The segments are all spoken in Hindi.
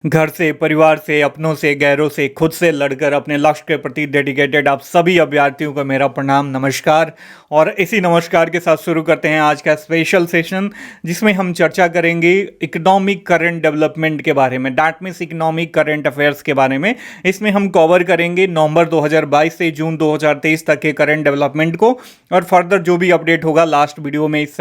घर से, परिवार से, अपनों से, गैरों से, खुद से लड़कर अपने लक्ष्य के प्रति डेडिकेटेड आप सभी अभ्यर्थियों को मेरा प्रणाम, नमस्कार। और इसी नमस्कार के साथ शुरू करते हैं आज का स्पेशल सेशन, जिसमें हम चर्चा करेंगे इकोनॉमिक करंट डेवलपमेंट के बारे में, that means economic current affairs के बारे में। इसमें हम कवर करेंगे नवंबर 2022 से जून 2023 तक के करंट डेवलपमेंट को, और फर्दर जो भी अपडेट होगा लास्ट वीडियो में, इस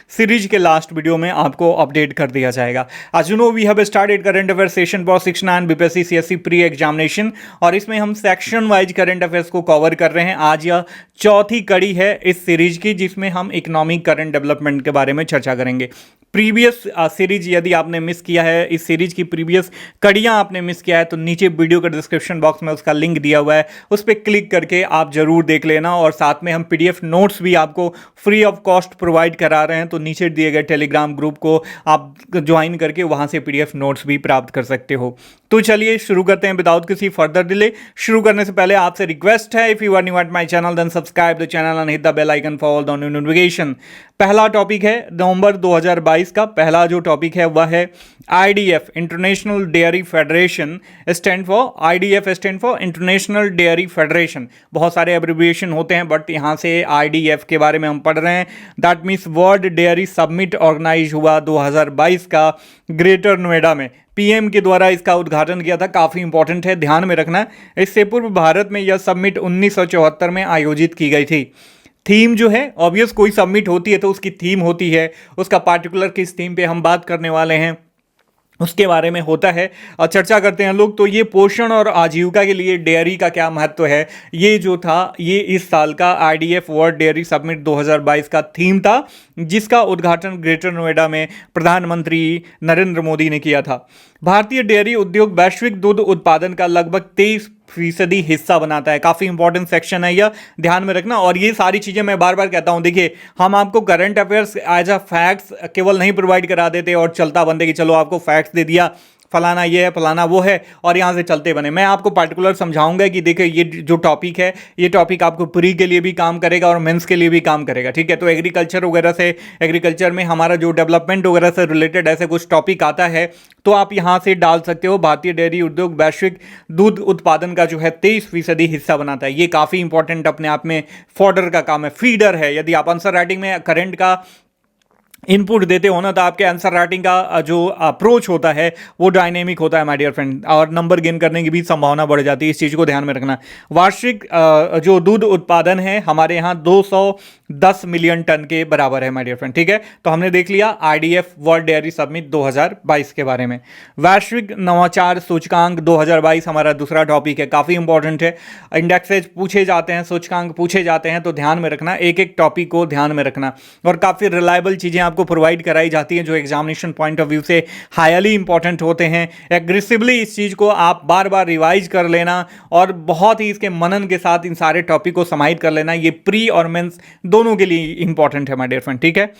सीरीज के लास्ट वीडियो में आपको अपडेट कर दिया जाएगा। आज you know we have started current affair session for 69 BPSC CSC pre examination, और इसमें हम सेक्शन वाइज करंट अफेयर्स को कवर कर रहे हैं। आज यह चौथी कड़ी है इस सीरीज की, जिसमें हम इकोनॉमिक करंट डेवलपमेंट के बारे में चर्चा करेंगे। प्रीवियस सीरीज यदि आपने मिस किया है, इस सीरीज की प्रीवियस कड़ियां आपने मिस किया है, तो नीचे वीडियो के डिस्क्रिप्शन बॉक्स में उसका लिंक दिया हुआ है, उस पर क्लिक करके आप जरूर देख लेना। और साथ में हम पीडीएफ नोट्स भी आपको फ्री ऑफ कॉस्ट प्रोवाइड करा रहे हैं, तो नीचे दिए गए टेलीग्राम ग्रुप को आप ज्वाइन करके वहां से पीडीएफ नोट्स भी प्राप्त कर सकते हो। तो चलिए शुरू करते हैं विदाउट किसी फर्दर डिले। शुरू करने से पहले आपसे रिक्वेस्ट है, if you are new at my channel then subscribe the channel and hit the bell icon for all the new notification. पहला टॉपिक है नवंबर 2022 का पहला जो टॉपिक है वह है IDF, international dairy federation stand for, IDF stand for international dairy federation. बहुत सारे एब्रिविएशन होते हैं, बट यहां से आईडीएफ के बारे में हम पढ़ रहे हैं। That means world dairy summit organise हुआ 2022 का ग्रेटर नोएडा में, पीएम के द्वारा इसका उद्घाटन किया था। काफी इंपॉर्टेंट है, ध्यान में रखना। इससे पूर्व भारत में यह समिट 1974 में आयोजित की गई थी। थीम जो है, ऑब्वियस कोई समिट होती है तो उसकी थीम होती है, उसका पार्टिकुलर किस थीम पे हम बात करने वाले हैं उसके बारे में होता है और चर्चा करते हैं लोग। तो ये पोषण और आजीविका के लिए डेयरी का क्या महत्व है, ये जो था, ये इस साल का आईडीएफ वर्ल्ड डेयरी समिट 2022 का थीम था, जिसका उद्घाटन ग्रेटर नोएडा में प्रधानमंत्री नरेंद्र मोदी ने किया था। भारतीय डेयरी उद्योग वैश्विक दूध उत्पादन का लगभग 23% हिस्सा बनाता है। काफी इंपॉर्टेंट सेक्शन है यह, ध्यान में रखना। और ये सारी चीजें मैं बार बार कहता हूं, देखिए हम आपको current affairs as a facts केवल नहीं प्रोवाइड करा देते और चलता बनते कि चलो आपको फैक्ट्स दे दिया, फलाना ये है, फलाना वो है, और यहाँ से चलते बने। मैं आपको पार्टिकुलर समझाऊंगा कि देखिए ये जो टॉपिक है, ये टॉपिक आपको प्री के लिए भी काम करेगा और मेंस के लिए भी काम करेगा, ठीक है। तो एग्रीकल्चर वगैरह से, एग्रीकल्चर में हमारा जो डेवलपमेंट वगैरह से रिलेटेड ऐसे कुछ टॉपिक आता है तो आप यहाँ से डाल सकते हो। भारतीय डेयरी उद्योग वैश्विक दूध उत्पादन का जो है 23% हिस्सा बनाता है। ये काफ़ी इंपॉर्टेंट अपने आप में फॉडर का काम है, फीडर है। यदि आप आंसर राइटिंग में करंट का इनपुट देते हो ना, तो आपके आंसर राइटिंग का जो अप्रोच होता है वो डायनेमिक होता है माय डियर फ्रेंड, और नंबर गेन करने की भी संभावना बढ़ जाती है। इस चीज़ को ध्यान में रखना। वार्षिक जो दूध उत्पादन है हमारे यहाँ 210 मिलियन टन के बराबर है माय डियर फ्रेंड, ठीक है। तो हमने देख लिया आईडीएफ वर्ल्ड डेयरी समिट 2022 के बारे में। वैश्विक नवाचार सूचकांक 2022 हमारा दूसरा टॉपिक है, काफ़ी इंपॉर्टेंट है। इंडेक्सेज पूछे जाते हैं, सूचकांक पूछे जाते हैं, तो ध्यान में रखना, एक एक टॉपिक को ध्यान में रखना। और काफ़ी रिलायबल चीज़ें आपको प्रोवाइड कराई जाती हैं जो एग्जामिनेशन पॉइंट ऑफ व्यू से हाईली इंपॉर्टेंट होते हैं। एग्रेसिवली इस चीज को आप बार बार रिवाइज कर लेना और बहुत ही इसके मनन के साथ इन सारे टॉपिक को समाहित कर लेना। ये प्री और मेंस दोनों के लिए इंपॉर्टेंट है माय डियर फ्रेंड, ठीक है।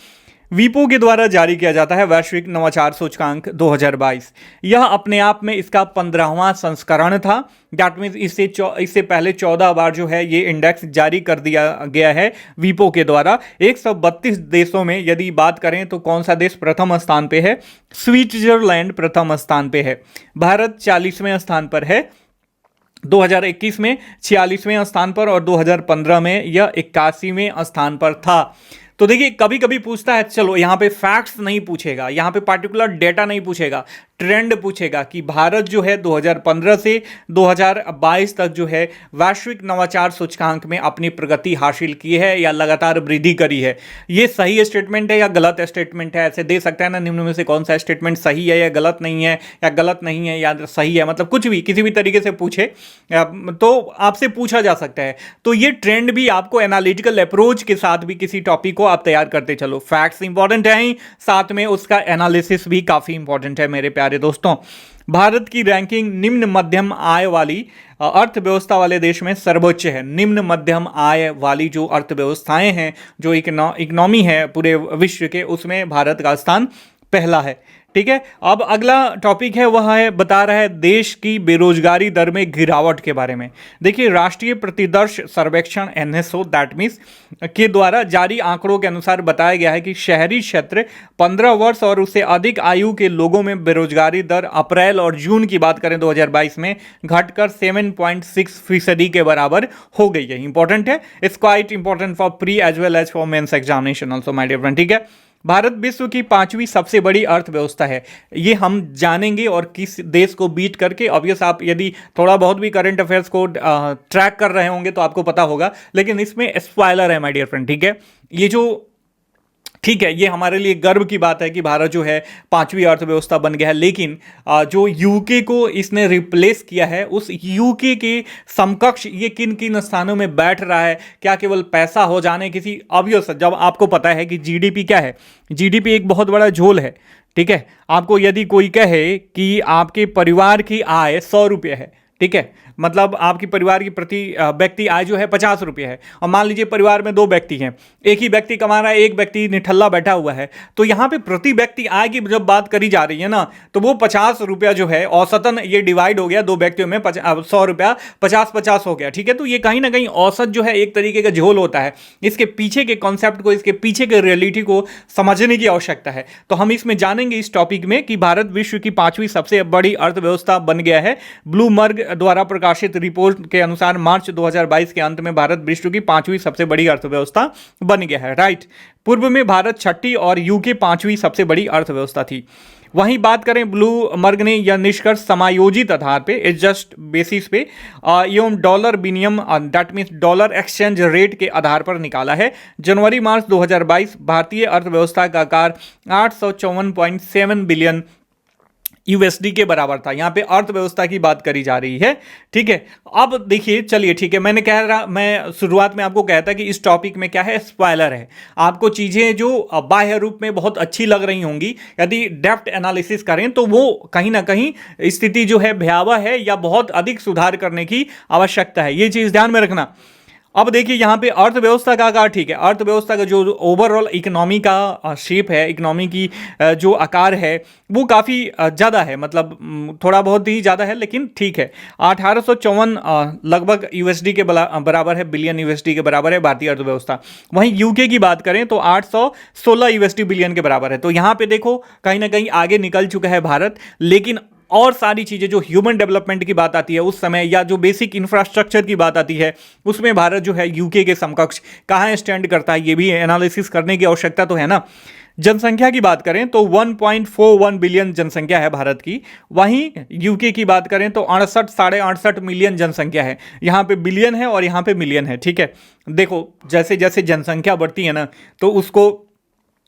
वीपो के द्वारा जारी किया जाता है वैश्विक नवाचार सूचकांक 2022। यह अपने आप में इसका 15वां संस्करण था। दैट मीन्स इससे पहले 14 बार जो है ये इंडेक्स जारी कर दिया गया है वीपो के द्वारा। 132 देशों में यदि बात करें तो कौन सा देश प्रथम स्थान पे है? स्विट्जरलैंड प्रथम स्थान पे है। भारत 40वें स्थान पर है, 2021 में 46वें स्थान पर, और 2015 में यह 81वें स्थान पर था। तो देखिए कभी कभी पूछता है, चलो यहाँ पे फैक्ट्स नहीं पूछेगा, यहाँ पे पार्टिकुलर डेटा नहीं पूछेगा, ट्रेंड पूछेगा कि भारत जो है 2015 से 2022 तक जो है वैश्विक नवाचार सूचकांक में अपनी प्रगति हासिल की है या लगातार वृद्धि करी है। ये सही स्टेटमेंट है या गलत स्टेटमेंट है? ऐसे दे सकता है ना, निम्न में से कौन सा स्टेटमेंट सही है या गलत नहीं है, या गलत नहीं है या सही है, मतलब कुछ भी किसी भी तरीके से पूछे तो आपसे पूछा जा सकता है। तो ये ट्रेंड भी आपको एनालिटिकल अप्रोच के साथ भी किसी टॉपिक को आप तैयार करते चलो। फैक्ट्स इंपॉर्टेंट है ही, साथ में उसका एनालिसिस भी काफी इंपॉर्टेंट है मेरे प्यारे दोस्तों। भारत की रैंकिंग निम्न मध्यम आय वाली अर्थव्यवस्था वाले देश में सर्वोच्च है। निम्न मध्यम आय वाली जो अर्थव्यवस्थाएं हैं, जो इकोनॉमी है पूरे विश्व के, उसमें भारत का स्थान पहला है, ठीक है। अब अगला टॉपिक है वह है बता रहा है देश की बेरोजगारी दर में गिरावट के बारे में। देखिए राष्ट्रीय प्रतिदर्श सर्वेक्षण एनएसओ दैट मीन्स के द्वारा जारी आंकड़ों के अनुसार बताया गया है कि शहरी क्षेत्र 15 वर्ष और उससे अधिक आयु के लोगों में बेरोजगारी दर अप्रैल और जून की बात करें 2022 में घटकर 7.6% के बराबर हो गई है। इंपॉर्टेंट है, it's quite important for pre as well as for mains examination also my dear friend. ठीक है, भारत विश्व की 5वीं सबसे बड़ी अर्थव्यवस्था है, ये हम जानेंगे और किस देश को बीट करके। ऑब्वियस आप यदि थोड़ा बहुत भी करंट अफेयर्स को ट्रैक कर रहे होंगे तो आपको पता होगा, लेकिन इसमें स्पॉइलर है माय डियर फ्रेंड। ठीक है, ये जो ठीक है ये हमारे लिए गर्व की बात है कि भारत जो है 5वीं अर्थव्यवस्था बन गया है, लेकिन जो यूके को इसने रिप्लेस किया है उस यूके के समकक्ष ये किन किन स्थानों में बैठ रहा है, क्या केवल पैसा हो जाने किसी ऑब्वियस, जब आपको पता है कि जीडीपी क्या है, जीडीपी एक बहुत बड़ा झोल है। ठीक है, आपको यदि कोई कहे कि आपके परिवार की आय 100 रुपये है, ठीक है, मतलब आपकी परिवार की प्रति व्यक्ति आय जो है 50 रुपये है, और मान लीजिए परिवार में 2 व्यक्ति हैं, एक ही व्यक्ति कमा रहा है, एक व्यक्ति निठल्ला बैठा हुआ है, तो यहाँ पे प्रति व्यक्ति आय की जब बात करी जा रही है ना, तो वो 50 रुपया जो है औसतन ये डिवाइड हो गया 2 व्यक्तियों में, 100 रुपया 50-50 हो गया। ठीक है, तो ये कहीं ना कहीं औसत जो है एक तरीके का झोल होता है। इसके पीछे के कॉन्सेप्ट को, इसके पीछे के रियलिटी को समझने की आवश्यकता है। तो हम इसमें जानेंगे इस टॉपिक में कि भारत विश्व की 5वीं सबसे बड़ी अर्थव्यवस्था बन गया है। ब्लूमबर्ग द्वारा प्रकाशित रिपोर्ट के अनुसार मार्च 2022 के अंत में भारत विश्व की 5वीं सबसे बड़ी अर्थव्यवस्था बन गया है। राइट, पूर्व में भारत 6ठी और यूके 5वीं सबसे बड़ी अर्थव्यवस्था थी। वहीं बात करें ब्लूमबर्ग ने यह निष्कर्ष समायोजित आधार पे, एडजस्ट बेसिस पे एवं डॉलर विनियम that means dollar exchange rate के आधार पर निकाला है। जनवरी मार्च 2022 भारतीय अर्थव्यवस्था का आकार 854.7 बिलियन यूएसडी के बराबर था। यहां पे अर्थव्यवस्था की बात करी जा रही है। ठीक है, अब देखिए, चलिए ठीक है, मैं शुरुआत में आपको कहता कि इस टॉपिक में क्या है, स्पॉइलर है। आपको चीजें जो बाह्य रूप में बहुत अच्छी लग रही होंगी, यदि डेप्थ एनालिसिस करें तो वो कहीं ना कहीं स्थिति जो है भयावह है या बहुत अधिक सुधार करने की आवश्यकता है, ये चीज ध्यान में रखना। अब देखिए यहाँ पे अर्थव्यवस्था का आकार, ठीक है, अर्थव्यवस्था का जो ओवरऑल इकोनॉमी का शेप है, इकोनॉमी की जो आकार है वो काफ़ी ज़्यादा है, मतलब थोड़ा बहुत ही ज़्यादा है, लेकिन ठीक है। 1854 लगभग यूएसडी के बराबर है, बिलियन यूएसडी के बराबर है भारतीय अर्थव्यवस्था। वहीं यूके की बात करें तो 816 यूएसडी बिलियन के बराबर है। तो यहाँ पे देखो कहीं ना कहीं आगे निकल चुका है भारत, लेकिन और सारी चीजें जो ह्यूमन डेवलपमेंट की बात आती है उस समय, या जो बेसिक इंफ्रास्ट्रक्चर की बात आती है उसमें भारत जो है यूके के समकक्ष कहां स्टैंड करता है, ये भी एनालिसिस करने की आवश्यकता तो है ना। जनसंख्या की बात करें तो 1.41 बिलियन जनसंख्या है भारत की। वहीं यूके की बात करें तो 68 मिलियन जनसंख्या है। यहाँ पे बिलियन है और यहाँ पे मिलियन है। ठीक है, देखो जैसे जैसे जनसंख्या बढ़ती है ना, तो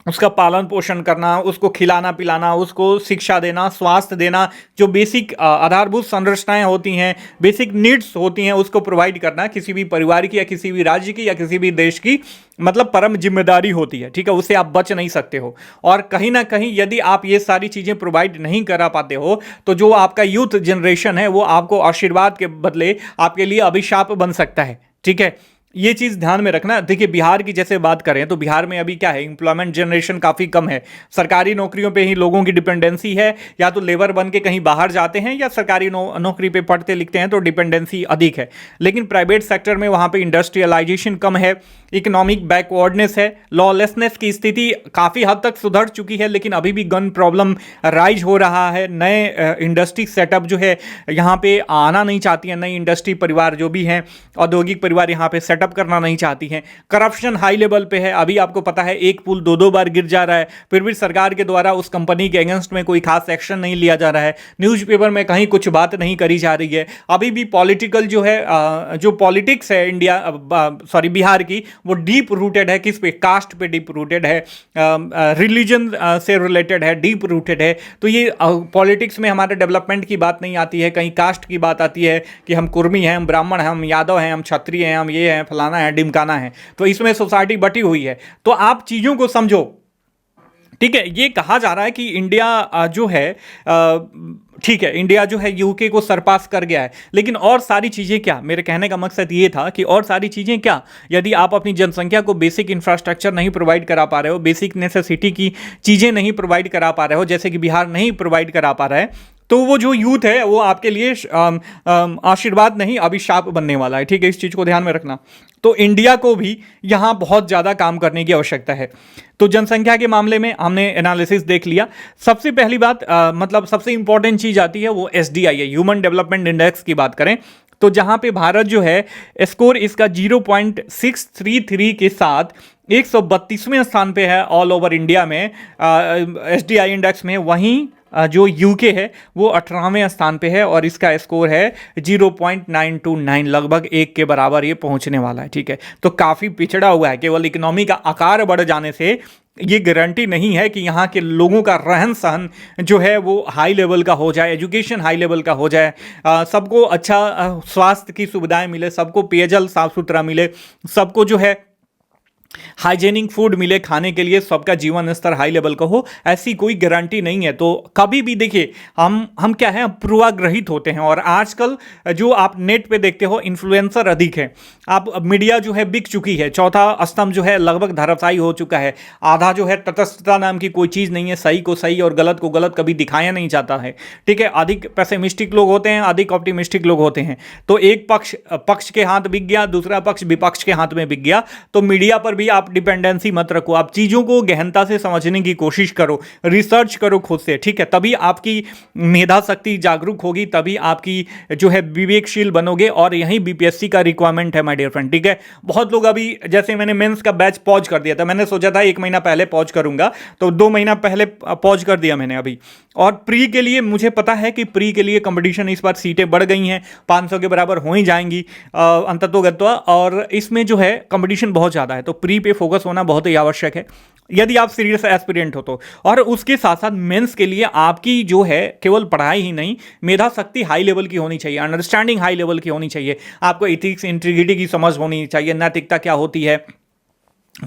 उसका पालन पोषण करना, उसको खिलाना पिलाना, उसको शिक्षा देना, स्वास्थ्य देना, जो बेसिक आधारभूत संरचनाएं होती हैं, बेसिक नीड्स होती हैं, उसको प्रोवाइड करना किसी भी परिवार की या किसी भी राज्य की या किसी भी देश की मतलब परम जिम्मेदारी होती है। ठीक है, उससे आप बच नहीं सकते हो। और कहीं ना कहीं यदि आप ये सारी चीज़ें प्रोवाइड नहीं करा पाते हो तो जो आपका यूथ जनरेशन है वो आपको आशीर्वाद के बदले आपके लिए अभिशाप बन सकता है। ठीक है, ये चीज़ ध्यान में रखना। देखिए बिहार की जैसे बात करें तो बिहार में अभी क्या है, एम्प्लॉयमेंट जनरेशन काफ़ी कम है। सरकारी नौकरियों पे ही लोगों की डिपेंडेंसी है, या तो लेबर बन के कहीं बाहर जाते हैं या सरकारी नौकरी पे पढ़ते लिखते हैं तो डिपेंडेंसी अधिक है। लेकिन प्राइवेट सेक्टर में वहाँ पे इंडस्ट्रियलाइजेशन कम है, इकोनॉमिक बैकवर्डनेस है, लॉलेसनेस की स्थिति काफ़ी हद तक सुधर चुकी है, लेकिन अभी भी गन प्रॉब्लम राइज हो रहा है। नए इंडस्ट्री सेटअप जो है यहाँ पे आना नहीं चाहती है, नई इंडस्ट्री परिवार जो भी हैं, औद्योगिक परिवार यहाँ पे सेटअप करना नहीं चाहती हैं। करप्शन हाई लेवल पे है। अभी आपको पता है एक पुल 2-2 बार गिर जा रहा है, फिर भी सरकार के द्वारा उस कंपनी के अगेंस्ट में कोई खास एक्शन नहीं लिया जा रहा है। न्यूज़पेपर में कहीं कुछ बात नहीं करी जा रही है। अभी भी पॉलिटिकल जो है जो पॉलिटिक्स है बिहार की, वो डीप रूटेड है। किस पे? कास्ट पे डीप रूटेड है, रिलीजन से रिलेटेड है, डीप रूटेड है। तो ये पॉलिटिक्स में हमारे डेवलपमेंट की बात नहीं आती है, कहीं कास्ट की बात आती है कि हम कुर्मी हैं, हम ब्राह्मण हैं, हम यादव हैं, हम क्षत्रिय हैं, हम ये हैं, फलाना है, डिमकाना है। तो इसमें सोसाइटी बटी हुई है। तो आप चीज़ों को समझो। ठीक है, ये कहा जा रहा है कि इंडिया जो है ठीक है, इंडिया जो है यूके को सरपास कर गया है, लेकिन और सारी चीजें क्या, मेरे कहने का मकसद ये था कि और सारी चीजें क्या, यदि आप अपनी जनसंख्या को बेसिक इंफ्रास्ट्रक्चर नहीं प्रोवाइड करा पा रहे हो, बेसिक नेसेसिटी की चीजें नहीं प्रोवाइड करा पा रहे हो, जैसे कि बिहार नहीं प्रोवाइड करा पा रहा है, तो वो जो यूथ है वो आपके लिए आशीर्वाद नहीं अभिशाप बनने वाला है। ठीक है, इस चीज को ध्यान में रखना। तो इंडिया को भी यहां बहुत ज्यादा काम करने की आवश्यकता है। तो जनसंख्या के मामले में हमने एनालिसिस देख लिया। सबसे पहली बात मतलब सबसे इंपॉर्टेंट चीज आती है वो एसडीआई है, ह्यूमन डेवलपमेंट इंडेक्स की बात करें तो जहां पे भारत जो है स्कोर इसका 0.633 के साथ 132वें स्थान पे है ऑल ओवर इंडिया में एसडीआई इंडेक्स में। वहीं जो यूके है वो 18वें स्थान पे है और इसका स्कोर है 0.929, लगभग 1 के बराबर ये पहुंचने वाला है। ठीक है, तो काफी पिछड़ा हुआ है। केवल इकोनॉमी का आकार बढ़ जाने से ये गारंटी नहीं है कि यहाँ के लोगों का रहन सहन जो है वो हाई लेवल का हो जाए, एजुकेशन हाई लेवल का हो जाए, सबको अच्छा स्वास्थ्य की सुविधाएं मिले, सबको पेयजल साफ सुथरा मिले, सबको जो है हाइजेनिक फूड मिले खाने के लिए, सबका जीवन स्तर हाई लेवल का हो, ऐसी कोई गारंटी नहीं है। तो कभी भी देखिए हम क्या है, पूर्वाग्रहित होते हैं। और आजकल जो आप नेट पे देखते हो इन्फ्लुएंसर अधिक है, आप मीडिया जो है बिक चुकी है, चौथा स्तंभ जो है लगभग धराशायी हो चुका है, आधा जो है तटस्थता नाम की कोई चीज नहीं है, सही को सही और गलत को गलत कभी दिखाया नहीं जाता है। ठीक है, अधिक पेसिमिस्टिक लोग होते हैं, अधिक ऑप्टिमिस्टिक लोग होते हैं। तो एक पक्ष के हाथ बिक गया, दूसरा पक्ष विपक्ष के हाथ में बिक गया। तो मीडिया पर भी आप डिपेंडेंसी मत रखो, आप चीजों को गहनता से समझने की कोशिश करो, रिसर्च करो खुद से। ठीक है, तभी आपकी मेधा शक्ति जागरूक होगी, तभी आपकी जो है विवेकशील बनोगे। और यही बीपीएससी का रिक्वायरमेंट है माय डियर फ्रेंड। ठीक है, बहुत लोग अभी जैसे मैंने मेंस का बैच पॉज कर दिया था, मैंने सोचा था 1 महीना पहले पॉज करूंगा, तो 2 महीना पहले पॉज कर दिया मैंने अभी। और प्री के लिए मुझे पता है कि प्री के लिए कंपटीशन इस बार सीटें बढ़ गई हैं, 500 के बराबर हो ही जाएंगी अंततोगत्वा, और इसमें जो है कंपटीशन बहुत ज़्यादा है। तो प्री पे फोकस होना बहुत ही आवश्यक है यदि आप सीरियस एस्पिरेंट हो तो। और उसके साथ साथ मेंस के लिए आपकी जो है केवल पढ़ाई ही नहीं, मेधा शक्ति हाई लेवल की होनी चाहिए, अंडरस्टैंडिंग हाई लेवल की होनी चाहिए, आपको एथिक्स इंटीग्रिटी की समझ होनी चाहिए, नैतिकता क्या होती है,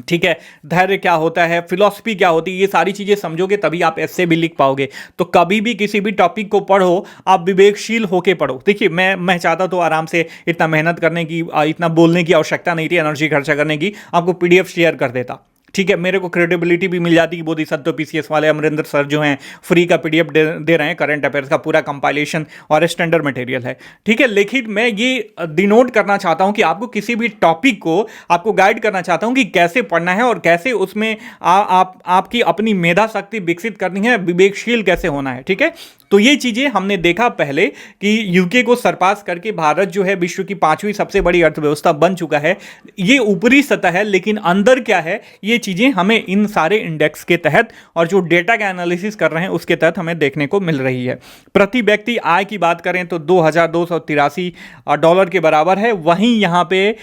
ठीक है, धैर्य क्या होता है, फिलॉसफी क्या होती है, ये सारी चीजें समझोगे तभी आप ऐसे भी लिख पाओगे। तो कभी भी किसी भी टॉपिक को पढ़ो, आप विवेकशील होके पढ़ो। देखिए मैं चाहता तो आराम से इतना मेहनत करने की, इतना बोलने की आवश्यकता नहीं थी, एनर्जी खर्चा करने की, आपको पीडीएफ शेयर कर देता। ठीक है, मेरे को क्रेडिबिलिटी भी मिल जाती कि बोधिसत्व पीसीएस वाले अमरिंदर सर जो हैं फ्री का पीडीएफ दे रहे हैं, करंट अफेयर्स का पूरा कंपाइलेशन और स्टैंडर्ड मटेरियल है। ठीक है, लेकिन मैं ये डिनोट करना चाहता हूं कि आपको किसी भी टॉपिक को आपको गाइड करना चाहता हूं कि कैसे पढ़ना है और कैसे उसमें आपकी अपनी मेधा शक्ति विकसित करनी है, विवेकशील कैसे होना है। ठीक है, तो ये चीजें हमने देखा पहले कि यूके को सरपास करके भारत जो है विश्व की 5वीं सबसे बड़ी अर्थव्यवस्था बन चुका है। ये ऊपरी सतह है, लेकिन अंदर क्या है ये चीजें हमें इन सारे इंडेक्स के तहत और जो डेटा का एनालिसिस कर रहे हैं उसके तहत हमें देखने को मिल रही है। प्रति व्यक्ति आय की बात करें तो $2,283 के बराबर है। वहीं यहाँ पे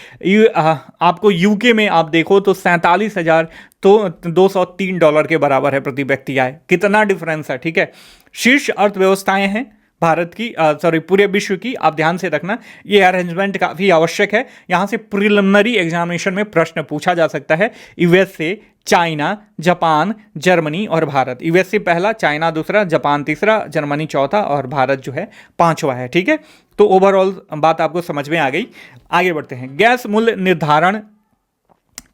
आपको यूके में आप देखो तो $47,203 के बराबर है प्रति व्यक्ति आय। कितना डिफरेंस है। ठीक है, शीर्ष अर्थव्यवस्थाएं हैं भारत की, पूरे विश्व की। आप ध्यान से रखना, ये अरेंजमेंट काफी आवश्यक है। यहां से प्रिलिमिनरी एग्जामिनेशन में प्रश्न पूछा जा सकता है। यूएसए, चाइना, जापान, जर्मनी और भारत। यूएसए पहला, चाइना दूसरा, जापान तीसरा, जर्मनी चौथा और भारत जो है 5वां है। ठीक है, तो ओवरऑल बात आपको समझ में आ गई। आगे बढ़ते हैं। गैस मूल्य निर्धारण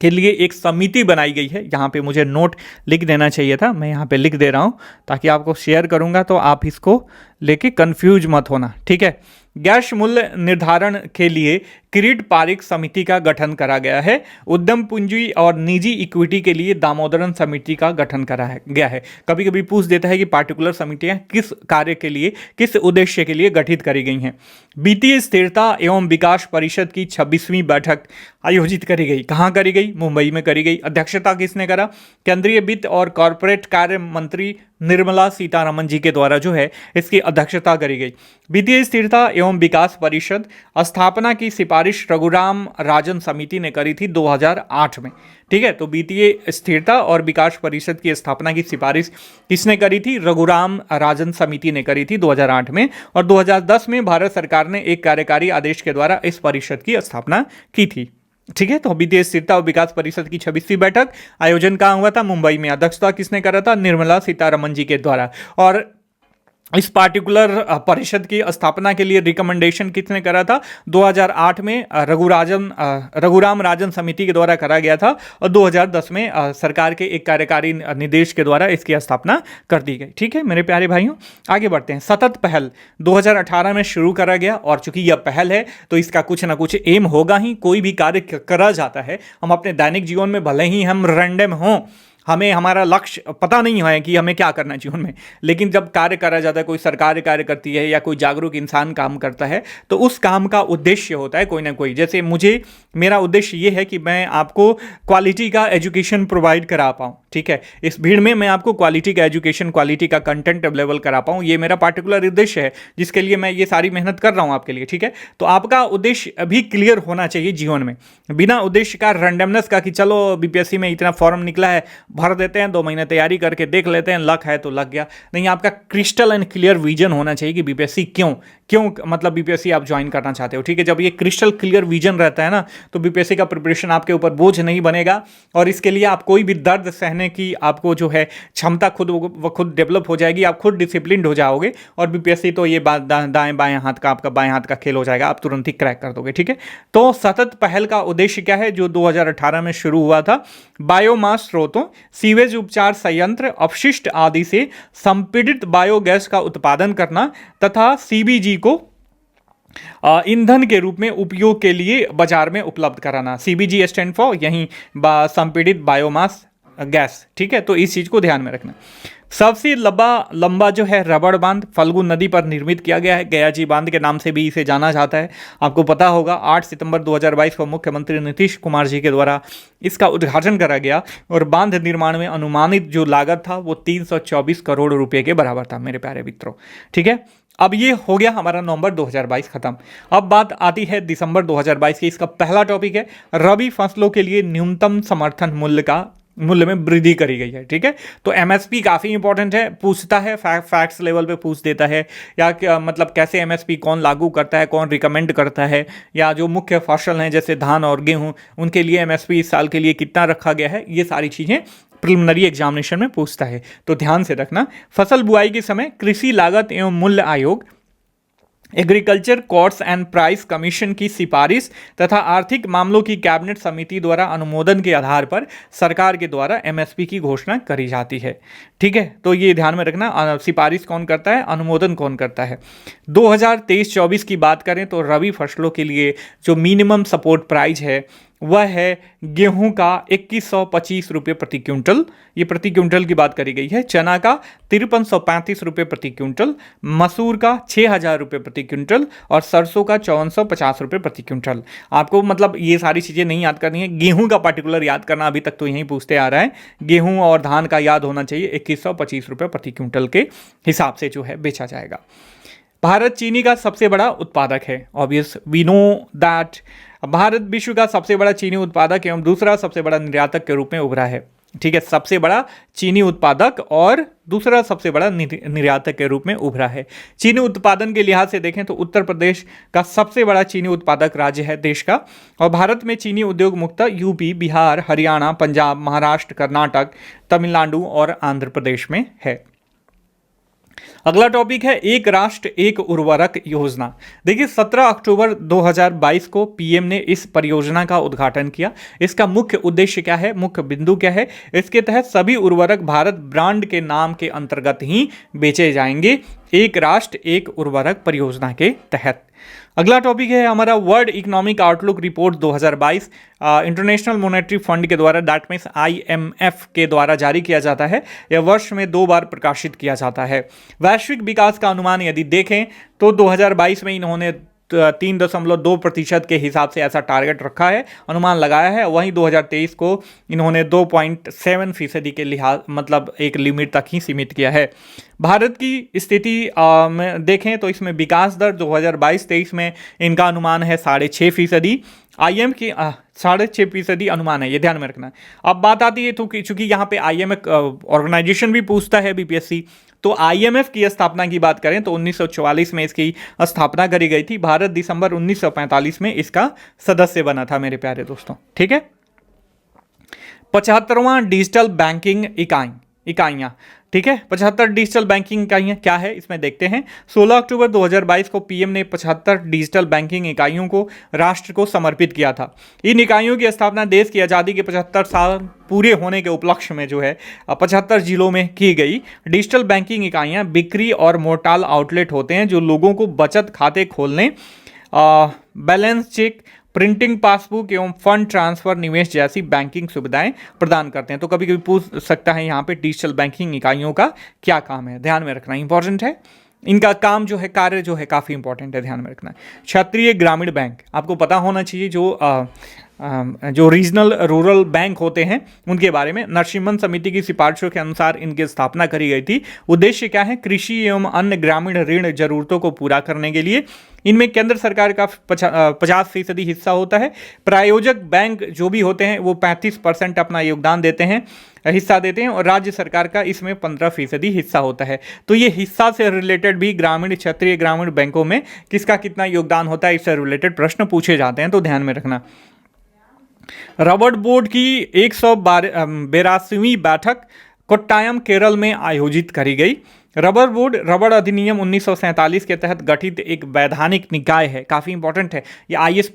के लिए एक समिति बनाई गई है। यहाँ पे मुझे नोट लिख देना चाहिए था, मैं यहाँ पे लिख दे रहा हूँ ताकि आपको शेयर करूँगा तो आप इसको लेके कंफ्यूज मत होना। ठीक है, गैस मूल्य निर्धारण के लिए किरीट पारिक समिति का गठन करा गया है। उद्यम पूंजी और निजी इक्विटी के लिए दामोदरन समिति का गठन करा गया है। कभी कभी पूछ देता है कि पार्टिकुलर समितियां किस कार्य के लिए, किस उद्देश्य के लिए गठित करी गई हैं। वित्तीय स्थिरता एवं विकास परिषद की 26वीं बैठक आयोजित करी गई। कहाँ करी गई? मुंबई में करी गई। अध्यक्षता किसने करा? केंद्रीय वित्त और कॉरपोरेट कार्य मंत्री निर्मला सीतारमन जी के द्वारा जो है इसकी अध्यक्षता करी गई। वित्तीय स्थिरता एवं विकास परिषद स्थापना की सिफारिश रघुराम राजन समिति ने करी थी 2008 में। ठीक है, तो वित्तीय स्थिरता और विकास परिषद की स्थापना की सिफारिश किसने करी थी? रघुराम राजन समिति ने करी थी 2008 में। और 2010 में भारत सरकार ने एक कार्यकारी आदेश के द्वारा इस परिषद की स्थापना की थी। ठीक है, तो वित्तीय स्थिरता और विकास परिषद की 26वीं बैठक आयोजन कहाँ हुआ था? मुंबई में। अध्यक्षता किसने करा था? निर्मला सीतारमन जी के द्वारा। और इस पार्टिकुलर परिषद की स्थापना के लिए रिकमेंडेशन किसने करा था? 2008 में रघुराम राजन समिति के द्वारा करा गया था और 2010 में सरकार के एक कार्यकारी निर्देश के द्वारा इसकी स्थापना कर दी गई। ठीक है मेरे प्यारे भाइयों, आगे बढ़ते हैं। सतत पहल 2018 में शुरू करा गया और चूंकि यह पहल है तो इसका कुछ ना कुछ एम होगा ही। कोई भी कार्य करा जाता है, हम अपने दैनिक जीवन में भले ही हम रैंडम हों, हमें हमारा लक्ष्य पता नहीं है कि हमें क्या करना है जीवन में, लेकिन जब कार्य करा जाता है, कोई सरकार कार्य करती है या कोई जागरूक इंसान काम करता है, तो उस काम का उद्देश्य होता है कोई ना कोई। जैसे मेरा उद्देश्य ये है कि मैं आपको क्वालिटी का एजुकेशन प्रोवाइड करा पाऊँ। ठीक है, इस भीड़ में मैं आपको क्वालिटी का एजुकेशन, क्वालिटी का कंटेंट अवेलेबल करा पाऊँ, ये मेरा पार्टिकुलर उद्देश्य है जिसके लिए मैं ये सारी मेहनत कर रहा हूँ आपके लिए। ठीक है, तो आपका उद्देश्य भी क्लियर होना चाहिए जीवन में, बिना उद्देश्य का रैंडमनेस का कि चलो बीपीएससी में इतना फॉर्म निकला है, भर देते हैं, 2 महीने तैयारी करके देख लेते हैं, लक है तो लग गया। नहीं, आपका क्रिस्टल एंड क्लियर विजन होना चाहिए कि बीपीएससी क्यों मतलब बीपीएससी आप ज्वाइन करना चाहते हो। ठीक है, जब ये क्रिस्टल क्लियर विजन रहता है ना, तो बीपीएससी का प्रिपरेशन आपके ऊपर बोझ नहीं बनेगा और इसके लिए आप कोई भी दर्द सहने की आपको जो है क्षमता खुद डेवलप हो जाएगी, आप खुद डिसिप्लिन्ड हो जाओगे और बीपीएससी तो ये दाएं बाएं हाथ का, आपका बाएं हाथ का खेल हो जाएगा, आप तुरंत ही क्रैक कर दोगे। ठीक है, तो सतत पहल का उद्देश्य क्या है जो 2018 में शुरू हुआ था? बायोमास स्रोतों, सीवेज उपचार संयंत्र, अपशिष्ट आदि से संपीड़ित बायोगैस का उत्पादन करना तथा सीबीजी को ईंधन के रूप में उपयोग के लिए बाजार में उपलब्ध कराना। सीबीजी स्टैंड फॉर यही संपीड़ित बायोमास गैस। ठीक है, तो इस चीज को ध्यान में रखना। सबसे लंबा जो है रबड़ बांध फल्गु नदी पर निर्मित किया गया है, गयाजी बांध के नाम से भी इसे जाना जाता है। आपको पता होगा 8 सितंबर 2022 को मुख्यमंत्री नीतीश कुमार जी के द्वारा इसका उद्घाटन करा गया और बांध निर्माण में अनुमानित जो लागत था वो 324 करोड़ रुपए के बराबर था मेरे प्यारे मित्रों। ठीक है, अब ये हो गया हमारा नवंबर 2022 खत्म। अब बात आती है दिसंबर 2022 की। इसका पहला टॉपिक है रबी फसलों के लिए न्यूनतम समर्थन मूल्य में वृद्धि करी गई है। ठीक है, तो एमएसपी काफ़ी इंपॉर्टेंट है, पूछता है फैक्ट्स लेवल पे पूछ देता है, या मतलब कैसे एमएसपी कौन लागू करता है, कौन रिकमेंड करता है, या जो मुख्य फसल हैं जैसे धान और गेहूं उनके लिए एमएसपी इस साल के लिए कितना रखा गया है, ये सारी चीज़ें प्रिलिमिनरी एग्जामिनेशन में पूछता है, तो ध्यान से रखना। फसल बुआई के समय कृषि लागत एवं मूल्य आयोग, agriculture cost and price commission की सिफारिश तथा आर्थिक मामलों की कैबिनेट समिति द्वारा अनुमोदन के आधार पर सरकार के द्वारा एमएसपी की घोषणा करी जाती है। ठीक है, तो ये ध्यान में रखना, सिफारिश कौन करता है, अनुमोदन कौन करता है। 2023-24 की बात करें तो रबी फसलों के लिए जो मिनिमम सपोर्ट प्राइस है वह है गेहूं का 2125 रुपये प्रति क्विंटल, ये प्रति क्विंटल की बात करी गई है। चना का 5335 रुपये प्रति क्विंटल, मसूर का 6000 रुपये प्रति क्विंटल और सरसों का 5450 रुपये प्रति क्विंटल। आपको मतलब ये सारी चीज़ें नहीं याद करनी है, गेहूं का पर्टिकुलर याद करना अभी तक तो यहीं पूछते आ रहा है। गेहूं और धान का याद होना चाहिए, 2125 रुपये प्रति क्विंटल के हिसाब से जो है बेचा जाएगा। भारत चीनी का सबसे बड़ा उत्पादक है। Obvious we know that Bharat विश्व का सबसे बड़ा चीनी उत्पादक एवं दूसरा सबसे बड़ा निर्यातक के रूप में उभरा है। ठीक है, सबसे बड़ा चीनी उत्पादक और दूसरा सबसे बड़ा निर्यातक के रूप में उभरा है। चीनी उत्पादन के लिहाज से देखें तो उत्तर प्रदेश का सबसे बड़ा चीनी उत्पादक राज्य है देश का, और भारत में चीनी उद्योग मुख्यतः यूपी, बिहार, हरियाणा, पंजाब, महाराष्ट्र, कर्नाटक, तमिलनाडु और आंध्र प्रदेश में है। अगला टॉपिक है एक राष्ट्र एक उर्वरक योजना। देखिए 17 अक्टूबर 2022 को पीएम ने इस परियोजना का उद्घाटन किया। इसका मुख्य उद्देश्य क्या है, मुख्य बिंदु क्या है? इसके तहत सभी उर्वरक भारत ब्रांड के नाम के अंतर्गत ही बेचे जाएंगे, एक राष्ट्र एक उर्वरक परियोजना के तहत। अगला टॉपिक है हमारा world economic outlook report 2022 international monetary fund के द्वारा, दैट मीन्स IMF के द्वारा जारी किया जाता है। यह वर्ष में 2 बार प्रकाशित किया जाता है। वैश्विक विकास का अनुमान यदि देखें तो 2022 में इन्होंने 3.2% के हिसाब से ऐसा टारगेट रखा है, अनुमान लगाया है। वहीं 2023 को इन्होंने 2.7% के लिहाज मतलब एक लिमिट तक ही सीमित किया है। भारत की स्थिति में देखें तो इसमें विकास दर 2022-23 में इनका अनुमान है 6.5%। IMF की 6.5% अनुमान है, ये ध्यान में रखना है। अब बात आती है तो चूंकि यहाँ पे IMF ऑर्गेनाइजेशन भी पूछता है बीपीएससी, तो IMF की स्थापना की बात करें तो 1944 में इसकी स्थापना करी गई थी। भारत दिसंबर 1945 में इसका सदस्य बना था मेरे प्यारे दोस्तों। ठीक है, 75वां डिजिटल बैंकिंग इकाइयां ठीक है। 75 डिजिटल बैंकिंग इकाइयाँ क्या है इसमें देखते हैं। 16 अक्टूबर 2022 को पीएम ने 75 डिजिटल बैंकिंग इकाइयों को राष्ट्र को समर्पित किया था। इन इकाइयों की स्थापना देश की आज़ादी के 75 साल पूरे होने के उपलक्ष्य में जो है 75 जिलों में की गई। डिजिटल बैंकिंग इकाइयाँ बिक्री और मोर्टाल आउटलेट होते हैं जो लोगों को बचत खाते खोलने, बैलेंस चेक, प्रिंटिंग पासबुक एवं फंड ट्रांसफर, निवेश जैसी बैंकिंग सुविधाएं प्रदान करते हैं। तो कभी कभी पूछ सकता है यहाँ पे डिजिटल बैंकिंग इकाइयों का क्या काम है, ध्यान में रखना इंपॉर्टेंट है। इनका काम जो है, कार्य जो है काफ़ी इंपॉर्टेंट है, ध्यान में रखना है। क्षेत्रीय ग्रामीण बैंक आपको पता होना चाहिए, जो रीजनल रूरल बैंक होते हैं उनके बारे में। नरसिम्हन समिति की सिफारिशों के अनुसार इनकी स्थापना करी गई थी। उद्देश्य क्या है? कृषि एवं अन्य ग्रामीण ऋण जरूरतों को पूरा करने के लिए। इनमें केंद्र सरकार का 50% हिस्सा होता है। प्रायोजक बैंक जो भी होते हैं वो 35% अपना योगदान देते हैं, हिस्सा देते हैं, और राज्य सरकार का इसमें 15% हिस्सा होता है। तो ये हिस्सा से रिलेटेड भी ग्रामीण, क्षेत्रीय ग्रामीण बैंकों में किसका कितना योगदान होता है, इससे रिलेटेड प्रश्न पूछे जाते हैं, तो ध्यान में रखना। रबड़ बोर्ड की 182वीं बैठक कोट्टायम केरल में आयोजित करी गई। रबर बोर्ड रबड़ अधिनियम 1947 के तहत गठित एक वैधानिक निकाय है, काफ़ी इंपॉर्टेंट है ये। आईएएस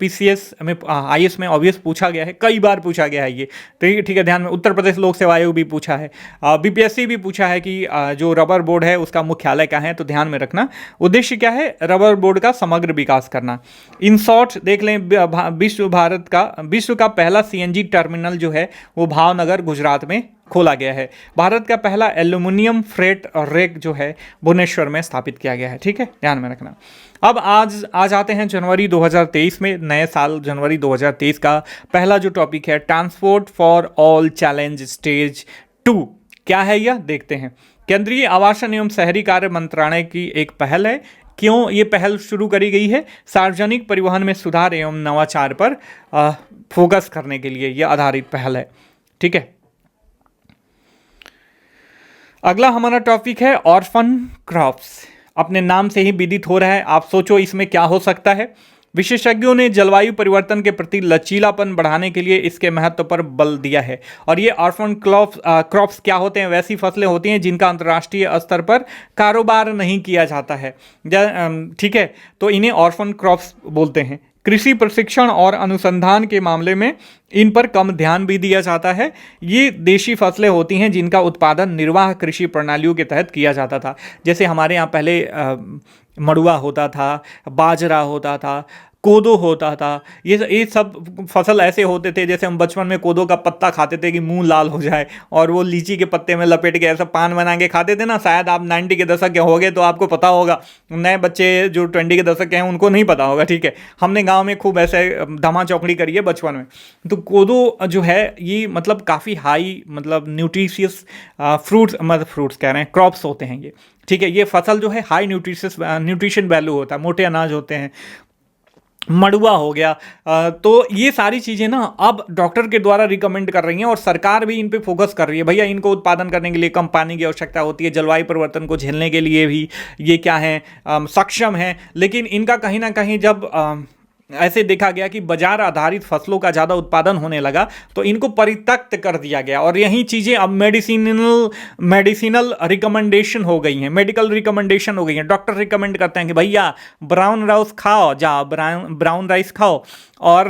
में आईएएस में ऑब्वियस पूछा गया है, कई बार पूछा गया है ये, तो ठीक है ध्यान में। उत्तर प्रदेश लोक सेवा आयोग भी पूछा है, बीपीएससी भी पूछा है कि जो रबर बोर्ड है उसका मुख्यालय कहाँ है, तो ध्यान में रखना। उद्देश्य क्या है? रबर बोर्ड का समग्र विकास करना। इन शॉर्ट देख लें, विश्व का पहला सीएनजी टर्मिनल जो है वो भावनगर गुजरात में खोला गया है। भारत का पहला एल्यूमिनियम फ्रेट रेक जो है भुवनेश्वर में स्थापित किया गया है, ठीक है, ध्यान में रखना। अब आज आते हैं जनवरी 2023 में, नए साल जनवरी 2023 का पहला जो टॉपिक है, transport for all challenge stage 2 क्या है यह देखते हैं। केंद्रीय आवासन एवं शहरी कार्य मंत्रालय की एक पहल है। क्यों ये पहल शुरू करी गई है? सार्वजनिक परिवहन में सुधार एवं नवाचार पर फोकस करने के लिए यह आधारित पहल है, ठीक है। अगला हमारा टॉपिक है ऑर्फन क्रॉप्स। अपने नाम से ही विदित हो रहा है, आप सोचो इसमें क्या हो सकता है। विशेषज्ञों ने जलवायु परिवर्तन के प्रति लचीलापन बढ़ाने के लिए इसके महत्व पर बल दिया है। और ये ऑर्फन क्रॉप्स क्या होते हैं? वैसी फसलें होती हैं जिनका अंतर्राष्ट्रीय स्तर पर कारोबार नहीं किया जाता है, ठीक है, तो इन्हें ऑर्फन क्रॉप्स बोलते हैं। कृषि प्रशिक्षण और अनुसंधान के मामले में इन पर कम ध्यान भी दिया जाता है। ये देशी फसलें होती हैं जिनका उत्पादन निर्वाह कृषि प्रणालियों के तहत किया जाता था। जैसे हमारे यहाँ पहले मड़ुआ होता था, बाजरा होता था, कोदो होता था। ये सब फसल ऐसे होते थे, जैसे हम बचपन में कोदो का पत्ता खाते थे कि मुंह लाल हो जाए, और वो लीची के पत्ते में लपेट के ऐसा पान बना के खाते थे ना। शायद आप 90 के दशक के हो गए तो आपको पता होगा, नए बच्चे जो 20 के दशक के हैं उनको नहीं पता होगा, ठीक है। हमने गाँव में खूब ऐसे धमा चौकड़ी करी है बचपन में। तो कोदो जो है ये मतलब काफ़ी हाई, मतलब न्यूट्रिशियस फ्रूट्स कह रहे हैं, क्रॉप्स होते हैं ये, ठीक है। ये फसल जो है हाई न्यूट्रिशन वैल्यू होता है, मोटे अनाज होते हैं। मड़ुआ हो गया, तो ये सारी चीज़ें ना अब डॉक्टर के द्वारा रिकमेंड कर रही हैं, और सरकार भी इन पे फोकस कर रही है। भैया इनको उत्पादन करने के लिए कम पानी की आवश्यकता होती है, जलवायु परिवर्तन को झेलने के लिए भी ये क्या है, सक्षम है। लेकिन इनका कहीं ना कहीं जब ऐसे देखा गया कि बाजार आधारित फसलों का ज़्यादा उत्पादन होने लगा तो इनको परित्यक्त कर दिया गया, और यही चीज़ें अब मेडिसिनल रिकमेंडेशन हो गई हैं, मेडिकल रिकमेंडेशन हो गई हैं। डॉक्टर रिकमेंड करते हैं कि भैया ब्राउन राइस खाओ, ब्राउन राइस खाओ और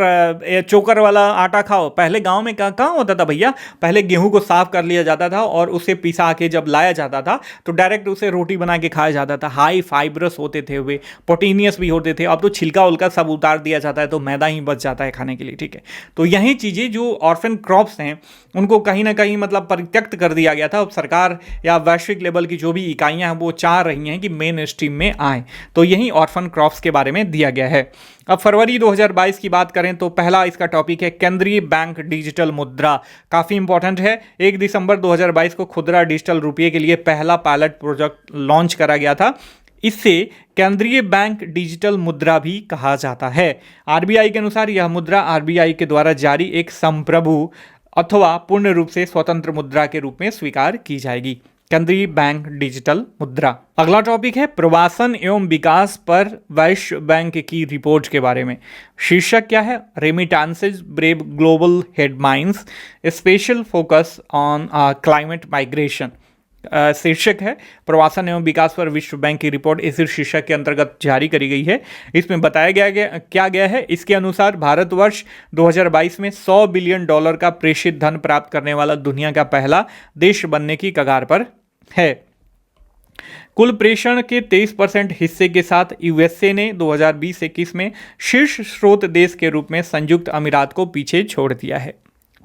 चोकर वाला आटा खाओ। पहले गांव में कहाँ होता था भैया, पहले गेहूं को साफ कर लिया जाता था और उसे पिसा के जब लाया जाता था तो डायरेक्ट उसे रोटी बना के खाया जाता था। हाई फाइब्रस होते थे, वे प्रोटीनियस भी होते थे। अब तो छिलका उलका सब उतार दिया जाता है तो मैदा ही बच जाता है खाने के लिए, ठीक है। तो यही चीज़ें जो ऑर्फन क्रॉप्स हैं उनको कहीं ना कहीं मतलब परित्यक्त कर दिया गया था। अब सरकार या वैश्विक लेवल की जो भी इकाइयाँ हैं वो चाह रही हैं कि मेन स्ट्रीम में आए, तो यही ऑर्फन क्रॉप्स के बारे में दिया गया है। अब फरवरी 2022 की बात करें तो पहला इसका टॉपिक है केंद्रीय बैंक डिजिटल मुद्रा, काफ़ी इंपॉर्टेंट है। 1 दिसंबर 2022 को खुदरा डिजिटल रुपये के लिए पहला पायलट प्रोजेक्ट लॉन्च करा गया था। इससे केंद्रीय बैंक डिजिटल मुद्रा भी कहा जाता है। आरबीआई के अनुसार यह मुद्रा आरबीआई के द्वारा जारी एक संप्रभु अथवा पूर्ण रूप से स्वतंत्र मुद्रा के रूप में स्वीकार की जाएगी। केंद्रीय बैंक डिजिटल मुद्रा। अगला टॉपिक है प्रवासन एवं विकास पर विश्व बैंक की रिपोर्ट के बारे में। शीर्षक क्या है? Remittances brave global headwinds, special focus on climate migration. शीर्षक है प्रवासन एवं विकास पर विश्व बैंक की रिपोर्ट, इसी शीर्षक के अंतर्गत जारी करी गई है। इसमें बताया क्या गया है, इसके अनुसार भारतवर्ष 2022 में $100 बिलियन का प्रेषित धन प्राप्त करने वाला दुनिया का पहला देश बनने की कगार पर है। कुल प्रेषण के 23% हिस्से के साथ यूएसए ने 2020-21 में शीर्ष स्रोत देश के रूप में संयुक्त अमीरात को पीछे छोड़ दिया है।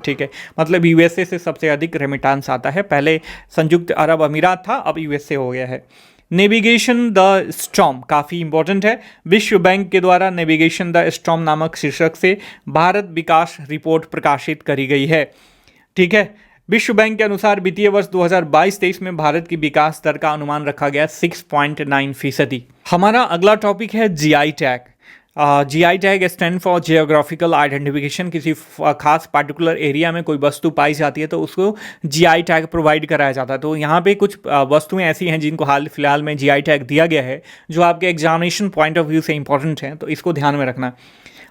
ठीक है, मतलब यूएसए से सबसे अधिक रेमिटांस आता है। पहले संयुक्त अरब अमीरात था, अब यूएसए हो गया है। नेविगेशन द स्टॉर्म काफ़ी इंपॉर्टेंट है। विश्व बैंक के द्वारा नेविगेशन द स्टॉर्म नामक शीर्षक से भारत विकास रिपोर्ट प्रकाशित करी गई है। ठीक है, विश्व बैंक के अनुसार वित्तीय वर्ष 2022-23 में भारत की विकास दर का अनुमान रखा गया 6.9%। हमारा अगला टॉपिक है GI tag. GI tag stand for geographical identification. किसी खास पार्टिकुलर एरिया में कोई वस्तु पाई जाती है तो उसको जीआई टैग प्रोवाइड कराया जाता है। तो यहाँ पे कुछ वस्तुएं ऐसी हैं जिनको हाल फिलहाल में जीआई टैग दिया गया है, जो आपके एग्जामिनेशन पॉइंट ऑफ व्यू से इंपॉर्टेंट हैं, तो इसको ध्यान में रखना।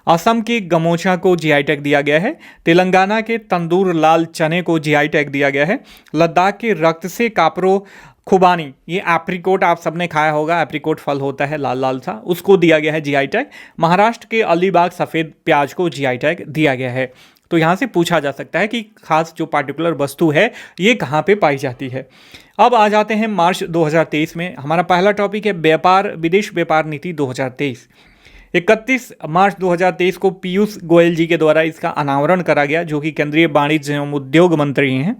असम के गमोछा को जीआई टैग दिया गया है। तेलंगाना के तंदूर लाल चने को जीआई टैग दिया गया है। लद्दाख के रक्त से कापरो खुबानी, ये एप्रिकोट आप सबने खाया होगा, एप्रिकोट फल होता है लाल लाल सा, उसको दिया गया है जीआई टैग। महाराष्ट्र के अलीबाग सफ़ेद प्याज को जीआई टैग दिया गया है। तो यहाँ से पूछा जा सकता है कि खास जो पार्टिकुलर वस्तु है ये कहाँ पे पाई जाती है। अब आ जाते हैं मार्च 2023 में। हमारा पहला टॉपिक है व्यापार विदेश व्यापार नीति 2023। 31 मार्च 2023 को पीयूष गोयल जी के द्वारा इसका अनावरण करा गया, जो कि केंद्रीय वाणिज्य एवं उद्योग मंत्री हैं।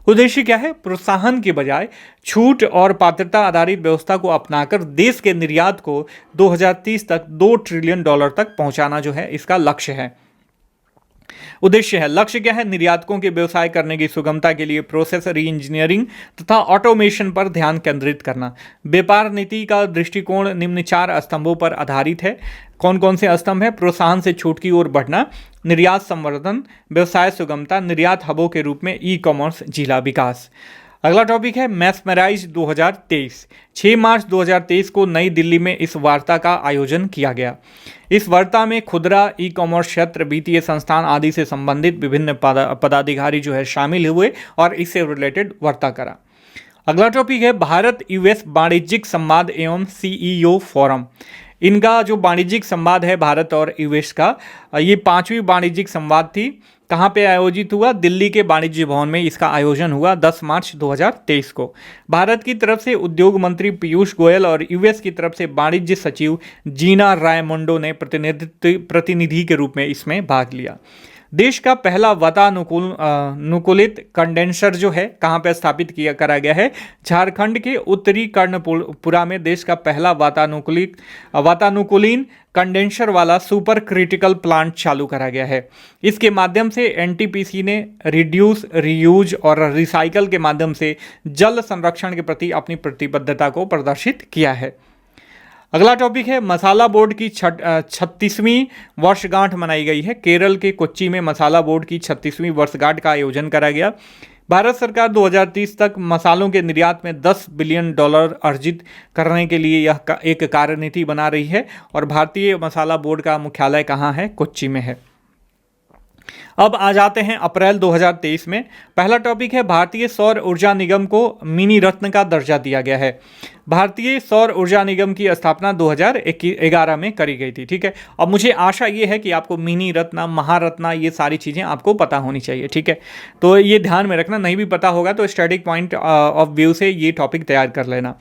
उद्देश्य क्या है, प्रोत्साहन के बजाय छूट और पात्रता आधारित व्यवस्था को अपनाकर देश के निर्यात को 2030 तक $2 ट्रिलियन तक पहुंचाना जो है इसका लक्ष्य है। उद्देश्य है, लक्ष्य क्या है, निर्यातकों के व्यवसाय करने की सुगमता के लिए प्रोसेस री इंजीनियरिंग तथा ऑटोमेशन पर ध्यान केंद्रित करना। व्यापार नीति का दृष्टिकोण निम्न 4 स्तंभों पर आधारित है। कौन कौन से स्तंभ है, प्रोत्साहन से छूट की ओर बढ़ना, निर्यात संवर्धन, व्यवसाय सुगमता, निर्यात हबों के रूप में ई कॉमर्स, जिला विकास। अगला टॉपिक है मैस्मराइज 2023। 6 मार्च 2023 को नई दिल्ली में इस वार्ता का आयोजन किया गया। इस वार्ता में खुदरा, ई कॉमर्स क्षेत्र, वित्तीय संस्थान आदि से संबंधित विभिन्न पदाधिकारी जो है शामिल हुए और इससे रिलेटेड वार्ता करा। अगला टॉपिक है भारत यूएस वाणिज्यिक संवाद एवं सीईओ फोरम। इनका जो वाणिज्यिक संवाद है भारत और यूएस का, ये 5वीं वाणिज्यिक संवाद थी। कहाँ पे आयोजित हुआ, दिल्ली के वाणिज्य भवन में इसका आयोजन हुआ 10 मार्च 2023 को। भारत की तरफ से उद्योग मंत्री पीयूष गोयल और यूएस की तरफ से वाणिज्य सचिव जीना रायमोंडो ने प्रतिनिधि के रूप में इसमें भाग लिया। देश का पहला वातानुकूलित कंडेंसर जो है कहाँ पे स्थापित करा गया है, झारखंड के उत्तरी कर्णपुरा में देश का पहला वातानुकूलित कंडेंसर वाला सुपर क्रिटिकल प्लांट चालू करा गया है। इसके माध्यम से एनटीपीसी ने रिड्यूस, रीयूज और रिसाइकल के माध्यम से जल संरक्षण के प्रति अपनी प्रतिबद्धता को प्रदर्शित किया है। अगला टॉपिक है मसाला बोर्ड की 36वीं वर्षगांठ मनाई गई है। केरल के कोच्चि में मसाला बोर्ड की 36वीं वर्षगांठ का आयोजन करा गया। भारत सरकार 2030 तक मसालों के निर्यात में $10 बिलियन अर्जित करने के लिए यह एक कार्यनीति बना रही है और भारतीय मसाला बोर्ड का मुख्यालय कहाँ है, कोच्चि में है। अब आ जाते हैं अप्रैल 2023 में। पहला टॉपिक है भारतीय सौर ऊर्जा निगम को मिनी रत्न का दर्जा दिया गया है। भारतीय सौर ऊर्जा निगम की स्थापना 2011 में करी गई थी। ठीक है, अब मुझे आशा ये है कि आपको मिनी रत्न, महारत्न, ये सारी चीज़ें आपको पता होनी चाहिए। ठीक है, तो ये ध्यान में रखना, नहीं भी पता होगा तो स्टैटिक पॉइंट ऑफ व्यू से ये टॉपिक तैयार कर लेना।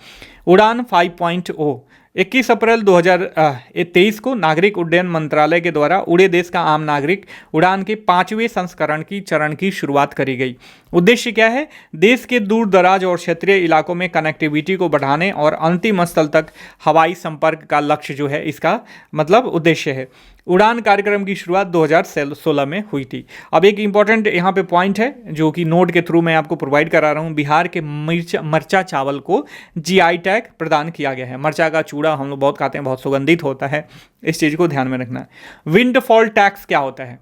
उड़ान 5.0 21 अप्रैल 2023 को नागरिक उड्डयन मंत्रालय के द्वारा उड़े देश का आम नागरिक उड़ान के 5वें संस्करण की चरण की शुरुआत करी गई। उद्देश्य क्या है, देश के दूर दराज और क्षेत्रीय इलाकों में कनेक्टिविटी को बढ़ाने और अंतिम स्थल तक हवाई संपर्क का लक्ष्य जो है इसका मतलब उद्देश्य है। उड़ान कार्यक्रम की शुरुआत 2016 में हुई थी। अब एक इंपॉर्टेंट यहाँ पे पॉइंट है जो कि नोट के थ्रू मैं आपको प्रोवाइड करा रहा हूँ। बिहार के मरचा चावल को जीआई टैग प्रदान किया गया है। मरचा का चूड़ा हम लोग बहुत खाते हैं, बहुत सुगंधित होता है, इस चीज़ को ध्यान में रखना है। विंडफॉल टैक्स क्या होता है,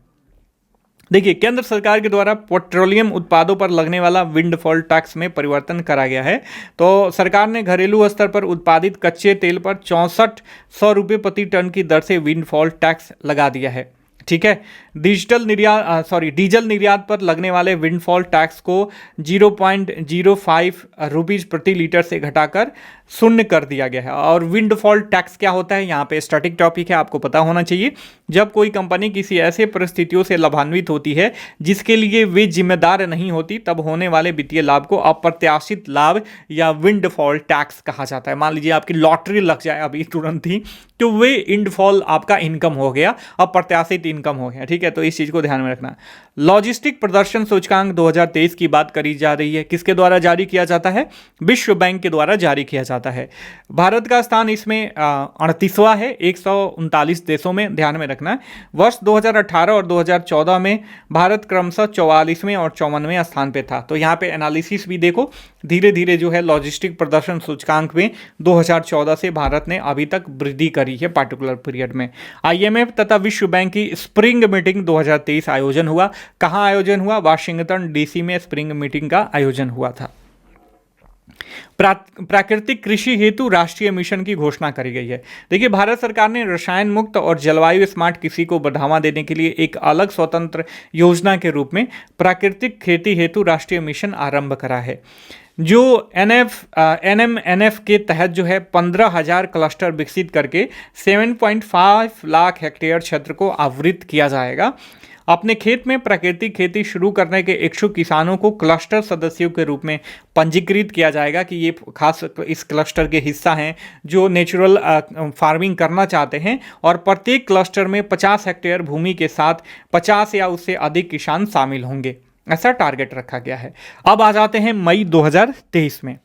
देखिए केंद्र सरकार के द्वारा पेट्रोलियम उत्पादों पर लगने वाला विंडफॉल टैक्स में परिवर्तन करा गया है। तो सरकार ने घरेलू स्तर पर उत्पादित कच्चे तेल पर 6400 रुपये प्रति टन की दर से विंडफॉल टैक्स लगा दिया है। ठीक है। डीजल निर्यात पर लगने वाले विंडफॉल टैक्स को 0.05 रुपीज प्रति लीटर से घटाकर शून्य कर दिया गया है। और विंडफॉल टैक्स क्या होता है, यहाँ पे स्टैटिक टॉपिक है, आपको पता होना चाहिए। जब कोई कंपनी किसी ऐसे परिस्थितियों से लाभान्वित होती है जिसके लिए वे जिम्मेदार नहीं होती, तब होने वाले वित्तीय लाभ को अप्रत्याशित लाभ या विंडफॉल टैक्स कहा जाता है। मान लीजिए आपकी लॉटरी लग जाए अभी तुरंत ही, तो वे विंडफॉल आपका इनकम हो गया, अप्रत्याशित इनकम हो गया, ठीक है। तो इस चीज को ध्यान में रखना। लॉजिस्टिक प्रदर्शन सूचकांक 2023 की बात करी जा रही है, किसके द्वारा जारी किया जाता है? विश्व बैंक के द्वारा जारी किया जाता है। भारत का स्थान इसमें 38वां है 139 देशों में, ध्यान में रखना। वर्ष 2018 और 2014 में भारत क्रमशः 44वें और 54वें स्थान पे था। तो यहाँ पे एनालिसिस भी देखो, धीरे धीरे जो है लॉजिस्टिक प्रदर्शन सूचकांक में 2014 से भारत ने अभी तक वृद्धि करी है पार्टिकुलर पीरियड में। आईएमएफ तथा विश्व बैंक की स्प्रिंग मीटिंग 2023 आयोजन हुआ। कहां आयोजन हुआ? वाशिंगटन डीसी में स्प्रिंग मीटिंग का आयोजन हुआ था। प्राकृतिक कृषि हेतु राष्ट्रीय मिशन की घोषणा करी गई है। देखिए, भारत सरकार ने रसायन मुक्त और जलवायु स्मार्ट कृषि को बढ़ावा देने के लिए एक अलग स्वतंत्र योजना के रूप में प्राकृतिक खेती हेतु राष्ट्रीय मिशन आरंभ करा है, जो NMNF के तहत जो है 15,000 क्लस्टर विकसित करके 7.5 लाख हेक्टेयर क्षेत्र को आवृत किया जाएगा। अपने खेत में प्राकृतिक खेती शुरू करने के इच्छुक किसानों को क्लस्टर सदस्यों के रूप में पंजीकृत किया जाएगा कि ये खास इस क्लस्टर के हिस्सा हैं जो नेचुरल फार्मिंग करना चाहते हैं, और प्रत्येक क्लस्टर में 50 हेक्टेयर भूमि के साथ 50 या उससे अधिक किसान शामिल होंगे, ऐसा टारगेट रखा गया है। अब आ जाते हैं मई 2023 में।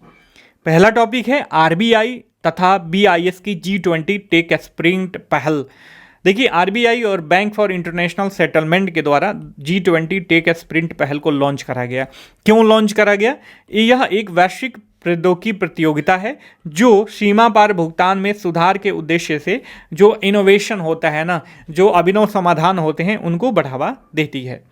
पहला टॉपिक है आरबीआई तथा बीआईएस की G20 टेक स्प्रिंट पहल। देखिए, आरबीआई और बैंक फॉर इंटरनेशनल सेटलमेंट के द्वारा G20 टेक स्प्रिंट पहल को लॉन्च करा गया। क्यों लॉन्च करा गया? यह एक वैश्विक प्रौद्योगिकी प्रतियोगिता है जो सीमा पार भुगतान में सुधार के उद्देश्य से जो इनोवेशन होता है ना, जो अभिनव समाधान होते हैं, उनको बढ़ावा देती है।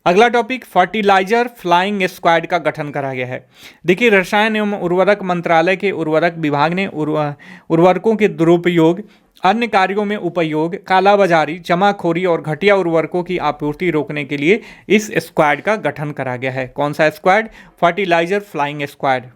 अगला टॉपिक फर्टिलाइजर फ्लाइंग स्क्वाड का गठन करा गया है। देखिए, रसायन एवं उर्वरक मंत्रालय के उर्वरक विभाग ने उर्वरकों के दुरुपयोग, अन्य कार्यों में उपयोग, कालाबाजारी, जमाखोरी और घटिया उर्वरकों की आपूर्ति रोकने के लिए इस स्क्वाड का गठन करा गया है। कौन सा स्क्वाड? Fertiliser flying squad.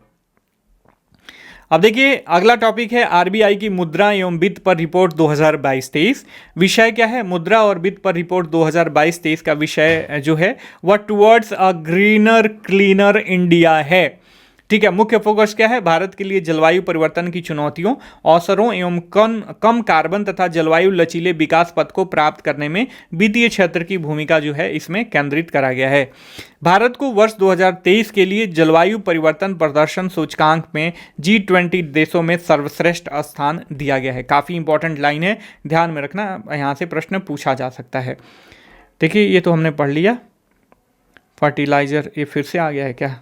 अब देखिए, अगला टॉपिक है आरबीआई की मुद्रा एवं वित्त पर रिपोर्ट 2022-23। विषय क्या है? मुद्रा और वित्त पर रिपोर्ट 2022-23 का विषय जो है वह towards a greener cleaner India है। ठीक है, मुख्य फोकस क्या है? भारत के लिए जलवायु परिवर्तन की चुनौतियों, अवसरों एवं कम कार्बन तथा जलवायु लचीले विकास पथ को प्राप्त करने में वित्तीय क्षेत्र की भूमिका जो है इसमें केंद्रित करा गया है। भारत को वर्ष 2023 के लिए जलवायु परिवर्तन प्रदर्शन सूचकांक में G20 देशों में सर्वश्रेष्ठ स्थान दिया गया है। काफ़ी इंपॉर्टेंट लाइन है, ध्यान में रखना, यहाँ से प्रश्न पूछा जा सकता है। देखिए, ये तो हमने पढ़ लिया। फर्टिलाइजर ये फिर से आ गया है क्या?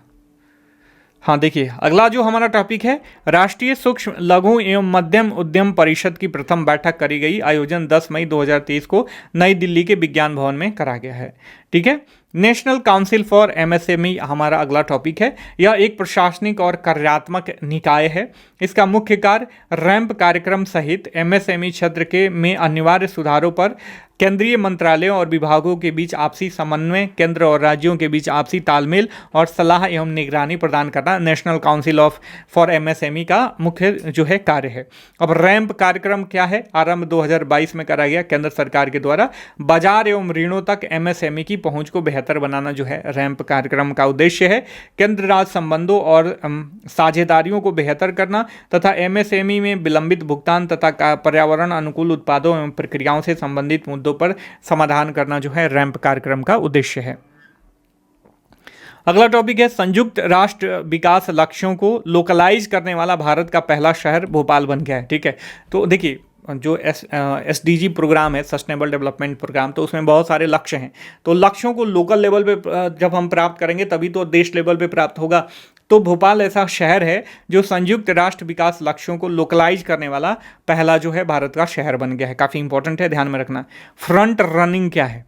हाँ, देखिए, अगला जो हमारा टॉपिक है, राष्ट्रीय सूक्ष्म लघु एवं मध्यम उद्यम परिषद की प्रथम बैठक करी गई। आयोजन 10 मई 2023 को नई दिल्ली के विज्ञान भवन में करा गया है। ठीक है, नेशनल काउंसिल फॉर एमएसएमई हमारा अगला टॉपिक है। यह एक प्रशासनिक और कार्यात्मक निकाय है। इसका मुख्य कार्य रैंप कार्यक्रम सहित एमएसएमई क्षेत्र के में अनिवार्य सुधारों पर केंद्रीय मंत्रालयों और विभागों के बीच आपसी समन्वय, केंद्र और राज्यों के बीच आपसी तालमेल और सलाह एवं निगरानी प्रदान करना नेशनल काउंसिल फॉर एमएसएमई का मुख्य जो है कार्य है। अब रैंप कार्यक्रम क्या है? आरंभ 2022 में करा गया केंद्र सरकार के द्वारा। बाजार एवं ऋणों तक एमएसएमई की पहुंच को बेहतर बनाना जो है रैंप कार्यक्रम का उद्देश्य है। केंद्र राज्य संबंधों और साझेदारियों को बेहतर करना तथा एमएसएमई में विलंबित भुगतान तथा पर्यावरण अनुकूल उत्पादों एवं प्रक्रियाओं से संबंधित मुद्दों पर समाधान करना जो है रैंप कार्यक्रम का उद्देश्य है। अगला टॉपिक है संयुक्त राष्ट्र विकास लक्ष्यों को लोकलाइज करने वाला भारत का पहला शहर भोपाल बन गया है। ठीक है, तो देखिए, जो SDG प्रोग्राम है, सस्टेनेबल डेवलपमेंट प्रोग्राम, तो उसमें बहुत सारे लक्ष्य हैं। तो लक्ष्यों को लोकल लेवल पे जब हम प्राप्त करेंगे तभी तो देश लेवल पे प्राप्त होगा। तो भोपाल ऐसा शहर है जो संयुक्त राष्ट्र विकास लक्ष्यों को लोकलाइज करने वाला पहला जो है भारत का शहर बन गया है। काफ़ी इंपॉर्टेंट है, ध्यान में रखना। फ्रंट रनिंग क्या है?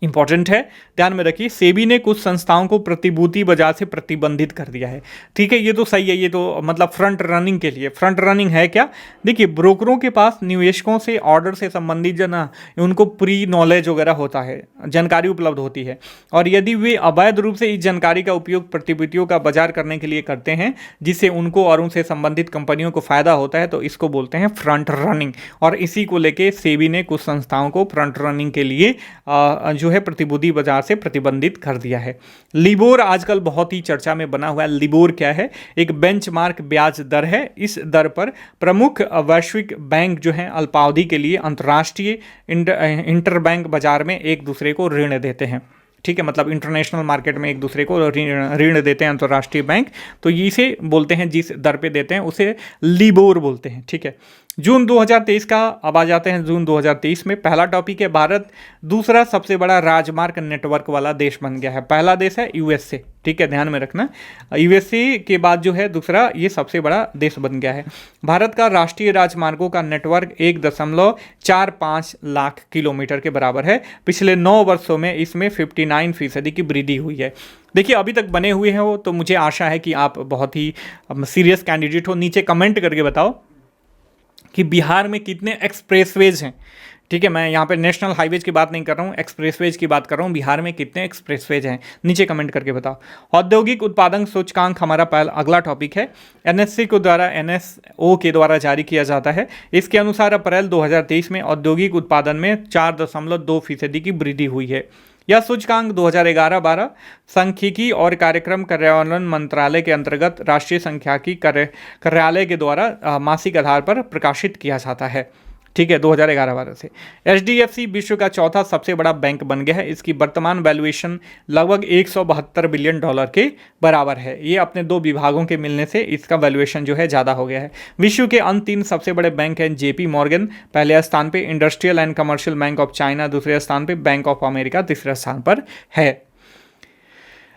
इंपॉर्टेंट है, ध्यान में रखिए। सेबी ने कुछ संस्थाओं को प्रतिभूति बाजार से प्रतिबंधित कर दिया है। ठीक है, ये तो सही है, ये तो मतलब फ्रंट रनिंग के लिए। फ्रंट रनिंग है क्या? देखिए, ब्रोकरों के पास निवेशकों से ऑर्डर से संबंधित जो ना उनको प्री नॉलेज वगैरह होता है, जानकारी उपलब्ध होती है, और यदि वे अवैध रूप से इस जानकारी का उपयोग प्रतिभूतियों का बाजार करने के लिए करते हैं जिससे उनको और उनसे संबंधित कंपनियों को फायदा होता है, तो इसको बोलते हैं फ्रंट रनिंग। और इसी को लेके सेबी ने कुछ संस्थाओं को फ्रंट रनिंग के लिए जो है प्रतिभूति बाजार से प्रतिबंधित कर दिया है। लिबोर आजकल बहुत ही चर्चा में बना हुआ है। लिबोर क्या है? एक बेंचमार्क ब्याज दर है। इस दर पर प्रमुख वैश्विक बैंक जो है अल्पावधि के लिए अंतर्राष्ट्रीय इंटरबैंक बाजार में एक दूसरे को ऋण देते हैं। ठीक है, मतलब इंटरनेशनल मार्केट में एक दूसरे को ऋण देते हैं अंतर्राष्ट्रीय बैंक, तो इसे बोलते हैं, जिस दर पे देते हैं उसे लिबोर बोलते हैं। ठीक है, जून 2023 का अब आ जाते हैं। जून 2023 में पहला टॉपिक है, भारत दूसरा सबसे बड़ा राजमार्ग नेटवर्क वाला देश बन गया है। पहला देश है यूएसए। ठीक है, ध्यान में रखना, यूएसए के बाद जो है दूसरा ये सबसे बड़ा देश बन गया है। भारत का राष्ट्रीय राजमार्गों का नेटवर्क 1.45 लाख किलोमीटर के बराबर है। पिछले 9 वर्षों में इसमें 59% की वृद्धि हुई है। देखिए, अभी तक बने हुए हैं वो, तो मुझे आशा है कि आप बहुत ही सीरियस कैंडिडेट हो। नीचे कमेंट करके बताओ कि बिहार में कितने एक्सप्रेसवेज हैं। ठीक है, मैं यहाँ पे नेशनल हाईवेज की बात नहीं कर रहा हूँ, एक्सप्रेसवेज की बात कर रहा हूँ। बिहार में कितने एक्सप्रेसवेज हैं, नीचे कमेंट करके बताओ। औद्योगिक उत्पादन सूचकांक हमारा अगला टॉपिक है। एनएससी को द्वारा एनएसओ के द्वारा जारी किया जाता है। इसके अनुसार अप्रैल 2023 में औद्योगिक उत्पादन में 4.2% की वृद्धि हुई है। यह सूचकांक 2011-12 सांख्यिकी और कार्यक्रम कार्यान्वयन मंत्रालय के अंतर्गत राष्ट्रीय सांख्यिकी कार्यालय के द्वारा मासिक आधार पर प्रकाशित किया जाता है। ठीक है, 2011-12 से। एचडीएफसी विश्व का चौथा सबसे बड़ा बैंक बन गया है। इसकी वर्तमान वैल्यूएशन लगभग $172 बिलियन के बराबर है। ये अपने 2 विभागों के मिलने से इसका वैल्यूएशन जो है ज़्यादा हो गया है। विश्व के अन्य 3 सबसे बड़े बैंक हैं जेपी मॉर्गन पहले स्थान पे, industrial and commercial bank of China दूसरे स्थान पे, बैंक ऑफ अमेरिका तीसरे स्थान पर है।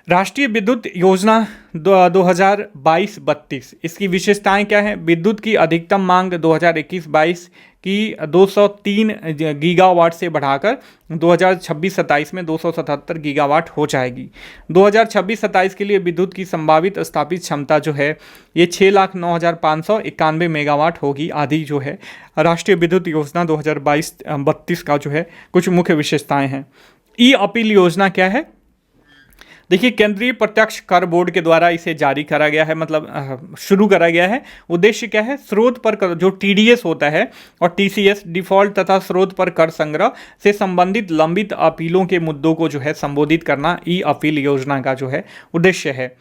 राष्ट्रीय विद्युत योजना 2022-32 इसकी विशेषताएं क्या हैं? विद्युत की अधिकतम मांग 2021-22 की 203 गीगावाट से बढ़ाकर 2026-27 में 277 गीगावाट हो जाएगी। 2026-27 के लिए विद्युत की संभावित स्थापित क्षमता जो है ये 6,09,591 मेगावाट होगी। आदि जो है राष्ट्रीय विद्युत योजना 2022-32 का जो है कुछ मुख्य विशेषताएं हैं। ई अपील योजना क्या है? देखिए, केंद्रीय प्रत्यक्ष कर बोर्ड के द्वारा इसे जारी करा गया है, मतलब शुरू करा गया है। उद्देश्य क्या है? स्रोत पर कर, जो टीडीएस होता है और टीसीएस डिफॉल्ट तथा स्रोत पर कर संग्रह से संबंधित लंबित अपीलों के मुद्दों को जो है संबोधित करना ई अपील योजना का जो है उद्देश्य है।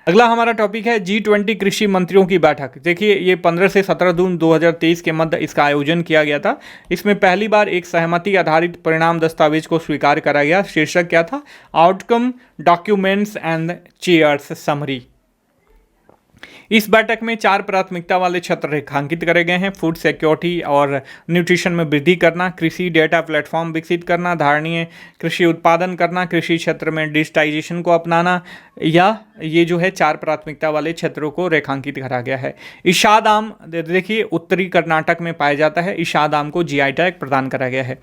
अगला हमारा टॉपिक है G20 कृषि मंत्रियों की बैठक। देखिए, ये 15 से 17 जून 2023 के मध्य इसका आयोजन किया गया था। इसमें पहली बार एक सहमति आधारित परिणाम दस्तावेज को स्वीकार करा गया। शीर्षक क्या था? Outcome documents and chairs summary. इस बैठक में 4 प्राथमिकता वाले क्षेत्र रेखांकित करे गए हैं। फूड सिक्योरिटी और न्यूट्रिशन में वृद्धि करना, कृषि डेटा प्लेटफॉर्म विकसित करना, धारणीय कृषि उत्पादन करना, कृषि क्षेत्र में डिजिटाइजेशन को अपनाना, या ये जो है 4 प्राथमिकता वाले क्षेत्रों को रेखांकित करा गया है। इशाद आम देखिए उत्तरी कर्नाटक में पाया जाता है। इशाद आम को जीआई टैग प्रदान करा गया है।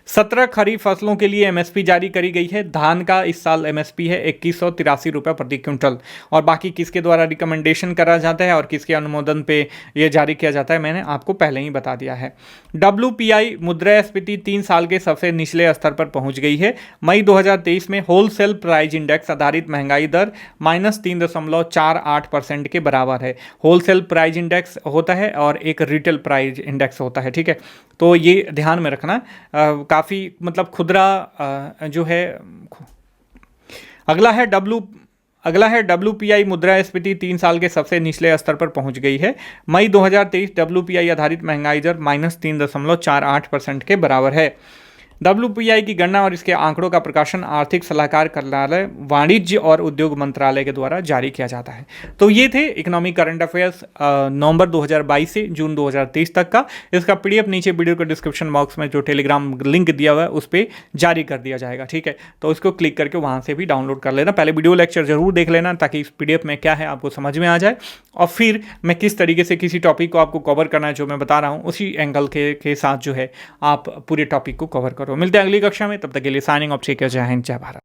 17 खरीफ फसलों के लिए एमएसपी जारी करी गई है। धान का इस साल एमएसपी है 2183 रुपये प्रति क्विंटल। और बाकी किसके द्वारा रिकमेंडेशन करा जाता है और किसके अनुमोदन पे ये जारी किया जाता है, मैंने आपको पहले ही बता दिया है। WPI मुद्रास्फीति 3 साल के सबसे निचले स्तर पर पहुंच गई है। मई 2023 में होलसेल प्राइस इंडेक्स आधारित महंगाई दर -3.48% के बराबर है। होलसेल प्राइस इंडेक्स होता है और एक रिटेल प्राइस इंडेक्स होता है। ठीक है, तो ये ध्यान में रखना। काफ़ी मतलब खुदरा जो है। अगला है WPI मुद्रास्फीति 3 साल के सबसे निचले स्तर पर पहुंच गई है। मई 2023 WPI आधारित महंगाई दर -3.48% के बराबर है। WPI की गणना और इसके आंकड़ों का प्रकाशन आर्थिक सलाहकार कार्यालय, वाणिज्य और उद्योग मंत्रालय के द्वारा जारी किया जाता है। तो ये थे इकोनॉमिक करंट अफेयर्स नवंबर 2022 से जून 2023 तक का। इसका PDF नीचे वीडियो के डिस्क्रिप्शन बॉक्स में जो टेलीग्राम लिंक दिया हुआ है उस पर जारी कर दिया जाएगा। ठीक है, तो इसको क्लिक करके वहाँ से भी डाउनलोड कर लेना। पहले वीडियो लेक्चर जरूर देख लेना ताकि इस PDF में क्या है आपको समझ में आ जाए, और फिर मैं किस तरीके से किसी टॉपिक को आपको कवर करना है जो मैं बता रहा हूँ उसी एंगल के साथ जो है आप पूरे टॉपिक को कवर करो। करो। मिलते हैं अगली कक्षा में, तब तक के लिए साइनिंग ऑफ। जय हिंद, जय भारत।